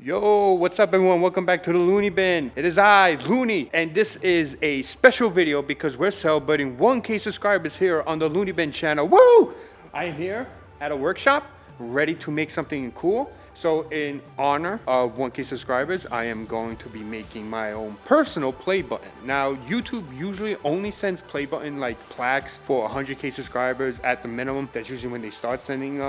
Yo, what's up everyone? Welcome back to the Looney Bin. It is I, Looney, and this is a special video because we're celebrating 1K subscribers here on the Looney Bin channel. Woo! I am here at a workshop, ready to make something cool. So in honor of 1K subscribers, I am going to be making my own personal play button. Now, YouTube usually only sends play button like plaques for 100K subscribers at the minimum. That's usually when they start sending,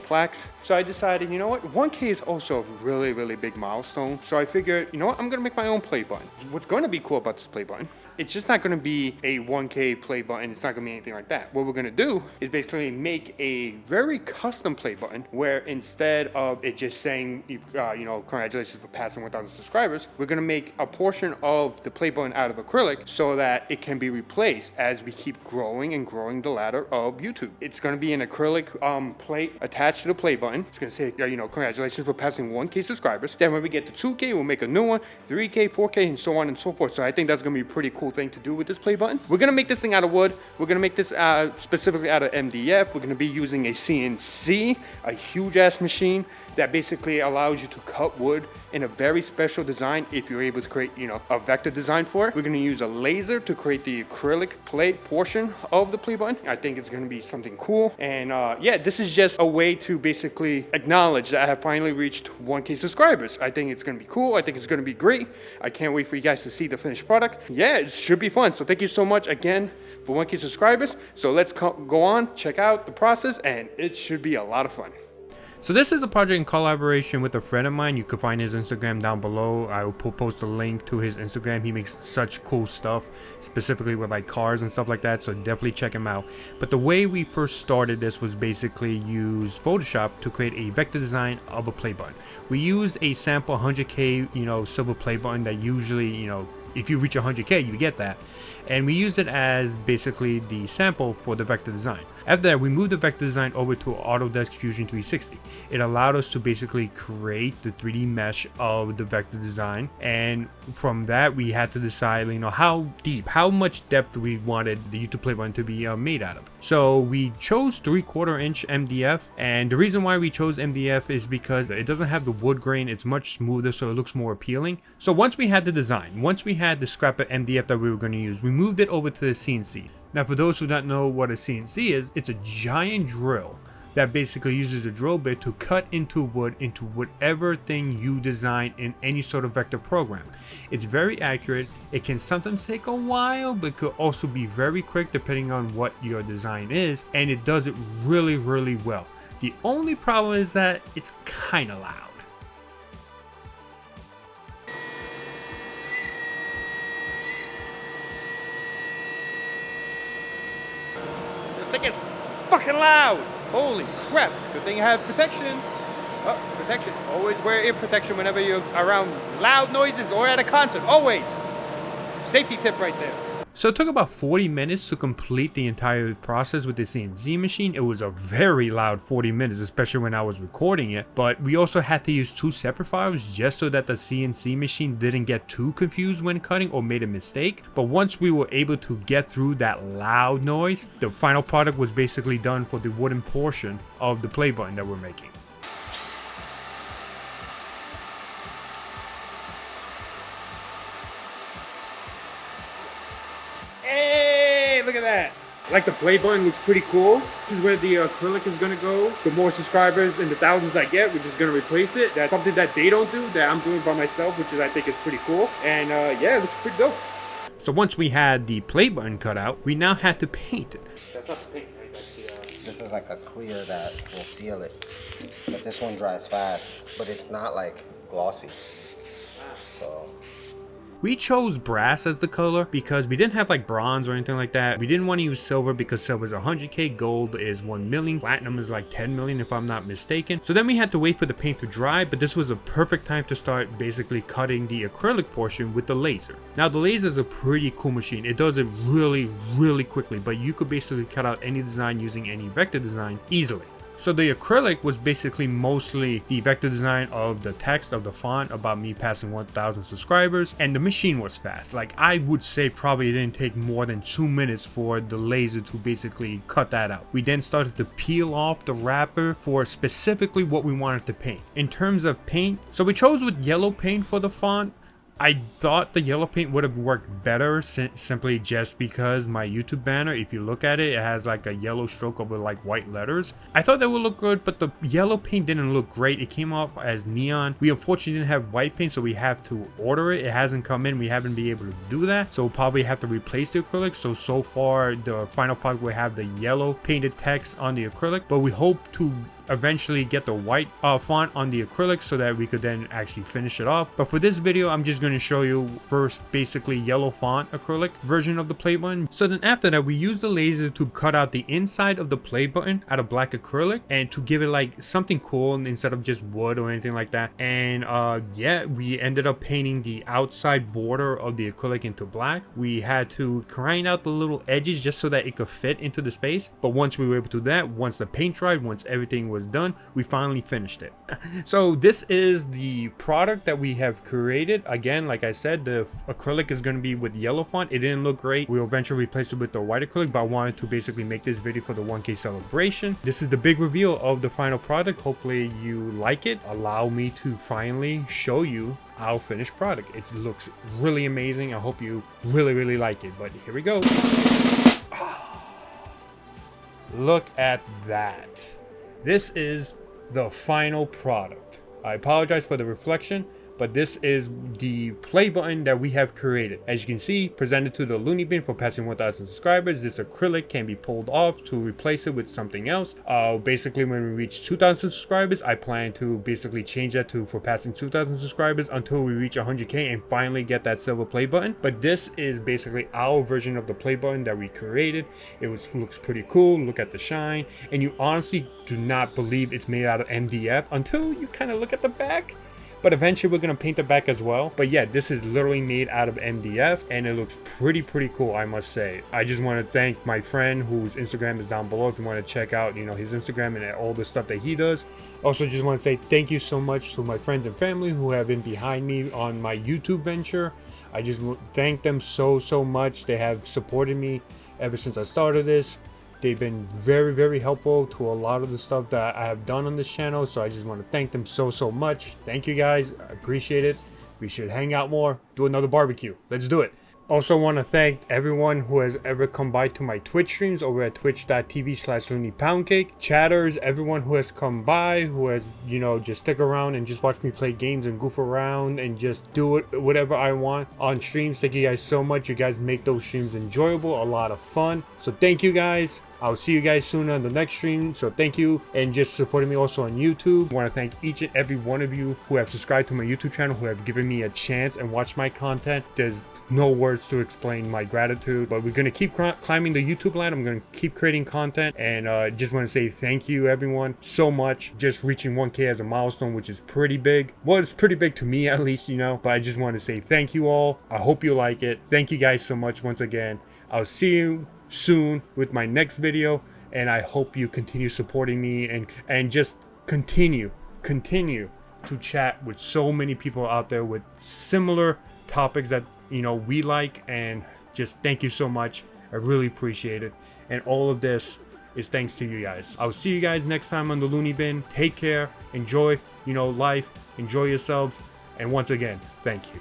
plaques. So I decided, you know what? 1K is also a really, really big milestone. So I figured, you know what? I'm gonna make my own play button. What's gonna be cool about this play button, it's just not gonna be a 1K play button. It's not gonna be anything like that. What we're gonna do is basically make a very custom play button where instead of it just saying, congratulations for passing 1,000 subscribers, we're gonna make a portion of the play button out of acrylic so that it can be replaced as we keep growing and growing the ladder of YouTube. It's gonna be an acrylic plate attached to the play button. It's gonna say, congratulations for passing 1K subscribers. Then when we get to 2K, we'll make a new one, 3K, 4K, and so on and so forth. So I think that's gonna be a pretty cool thing to do with this play button. We're gonna make this thing out of wood. We're gonna make this specifically out of MDF. We're gonna be using a CNC, a huge ass machine that basically allows you to cut wood in a very special design if you're able to create, a vector design for it. We're gonna use a laser to create the acrylic plate portion of the play button. I think it's gonna be something cool. And this is just a way to basically acknowledge that I have finally reached 1K subscribers. I think it's gonna be cool. I think it's gonna be great. I can't wait for you guys to see the finished product. Yeah, it should be fun. So thank you so much again for 1K subscribers. So let's go on, check out the process, and it should be a lot of fun. So this is a project in collaboration with a friend of mine. You can find his Instagram down below. I will post a link to his Instagram. He makes such cool stuff, specifically with like cars and stuff like that. So definitely check him out. But the way we first started this was basically used Photoshop to create a vector design of a play button. We used a sample 100K, silver play button that usually, if you reach 100K, you get that. And we used it as basically the sample for the vector design. After that, we moved the vector design over to Autodesk Fusion 360. It allowed us to basically create the 3D mesh of the vector design. And from that, we had to decide, how much depth we wanted the YouTube play button to be made out of. So we chose 3/4 inch MDF. And the reason why we chose MDF is because it doesn't have the wood grain. It's much smoother, so it looks more appealing. So once we had the design, once we had the scrap of MDF that we were going to use, we moved it over to the CNC. Now, for those who don't know what a CNC is, it's a giant drill that basically uses a drill bit to cut into wood into whatever thing you design in any sort of vector program. It's very accurate. It can sometimes take a while, but could also be very quick depending on what your design is, and it does it really, really well. The only problem is that it's kind of loud. This thing is fucking loud. Holy crap. Good thing I have protection. Oh, protection. Always wear ear protection whenever you're around loud noises or at a concert. Always. Safety tip right there. So it took about 40 minutes to complete the entire process with the CNC machine. It was a very loud 40 minutes, especially when I was recording it. But we also had to use 2 separate files just so that the CNC machine didn't get too confused when cutting or made a mistake. But once we were able to get through that loud noise, the final product was basically done for the wooden portion of the play button that we're making. Look at that. I like the play button, looks pretty cool. This is where the acrylic is gonna go. The more subscribers and the thousands I get, we're just gonna replace it. That's something that they don't do, that I'm doing by myself, which is, I think is pretty cool. And it looks pretty dope. So once we had the play button cut out, we now had to paint it. That's not the paint, right? That's the, This is like a clear that will seal it. But this one dries fast, but it's not like glossy. So We chose brass as the color because we didn't have like bronze or anything like that. We didn't want to use silver because silver is 100K, gold is 1 million, platinum is like 10 million if I'm not mistaken. So then we had to wait for the paint to dry, but this was a perfect time to start basically cutting the acrylic portion with the laser. Now the laser is a pretty cool machine. It does it really, really quickly, but you could basically cut out any design using any vector design easily. So the acrylic was basically mostly the vector design of the text of the font about me passing 1,000 subscribers, and the machine was fast. Like, I would say probably it didn't take more than 2 minutes for the laser to basically cut that out. We then started to peel off the wrapper for specifically what we wanted to paint. In terms of paint, so we chose with yellow paint for the font. I thought the yellow paint would have worked better simply just because my YouTube banner, if you look at it, it has like a yellow stroke over like white letters. I thought that would look good, but the yellow paint didn't look great. It came off as neon. We unfortunately didn't have white paint, so we have to order it. It hasn't come in. We haven't been able to do that, so we'll probably have to replace the acrylic. So far, the final product will have the yellow painted text on the acrylic, but we hope to eventually get the white font on the acrylic so that we could then actually finish it off. But for this video, I'm just going to show you first basically yellow font acrylic version of the play button. So then after that, we use the laser to cut out the inside of the play button out of black acrylic and to give it like something cool instead of just wood or anything like that. And yeah, we ended up painting the outside border of the acrylic into black. We had to grind out the little edges just so that it could fit into the space. But once we were able to do that, once the paint dried, once everything was done, we finally finished it. So this is the product that we have created. Again, like I said, the acrylic is going to be with yellow font. It didn't look great. We'll eventually replace it with the white acrylic, but I wanted to basically make this video for the 1K celebration. This is the big reveal of the final product. Hopefully you like it. Allow me to finally show you our finished product. It looks really amazing. I hope you really like it, but here we go. Look at that. This is the final product. I apologize for the reflection, but this is the play button that we have created. As you can see, presented to the Looney Bin for passing 1,000 subscribers. This acrylic can be pulled off to replace it with something else. Basically, when we reach 2,000 subscribers, I plan to basically change that to for passing 2,000 subscribers until we reach 100K and finally get that silver play button. But this is basically our version of the play button that we created. It looks pretty cool. Look at the shine, and you honestly do not believe it's made out of MDF until you kind of look at the back. But eventually we're going to paint the back as well. But yeah, this is literally made out of MDF and it looks pretty cool, I must say. I just want to thank my friend whose Instagram is down below if you want to check out, you know, his Instagram and all the stuff that he does. Also just want to say thank you so much to my friends and family who have been behind me on my YouTube venture. I just thank them so much. They have supported me ever since I started this. They've been very helpful to a lot of the stuff that I have done on this channel, so I just want to thank them so much. Thank you guys, I appreciate it. We should hang out more, do another barbecue. Let's do it. Also want to thank everyone who has ever come by to my Twitch streams over at twitch.tv/LooneyPoundCake. Chatters, everyone who has come by, who has, you know, just stick around and just watch me play games and goof around and just do it whatever I want on streams. Thank you guys so much. You guys make those streams enjoyable, a lot of fun. So thank you guys. I'll see you guys soon on the next stream. So thank you, and just supporting me also on YouTube. I want to thank each and every one of you who have subscribed to my YouTube channel, who have given me a chance and watched my content. There's no words to explain my gratitude, but we're going to keep climbing the YouTube ladder. I'm going to keep creating content, and just want to say thank you everyone so much. Just reaching 1K as a milestone, which is pretty big. Well, it's pretty big to me at least, you know, but I just want to say thank you all. I hope you like it. Thank you guys so much once again. I'll see you soon with my next video, and I hope you continue supporting me and just continue to chat with so many people out there with similar topics that, you know, we like. And just thank you so much. I really appreciate it, and all of this is thanks to you guys. I'll see you guys next time on the Looney Bin. Take care, enjoy, you know, life, enjoy yourselves, and once again, thank you.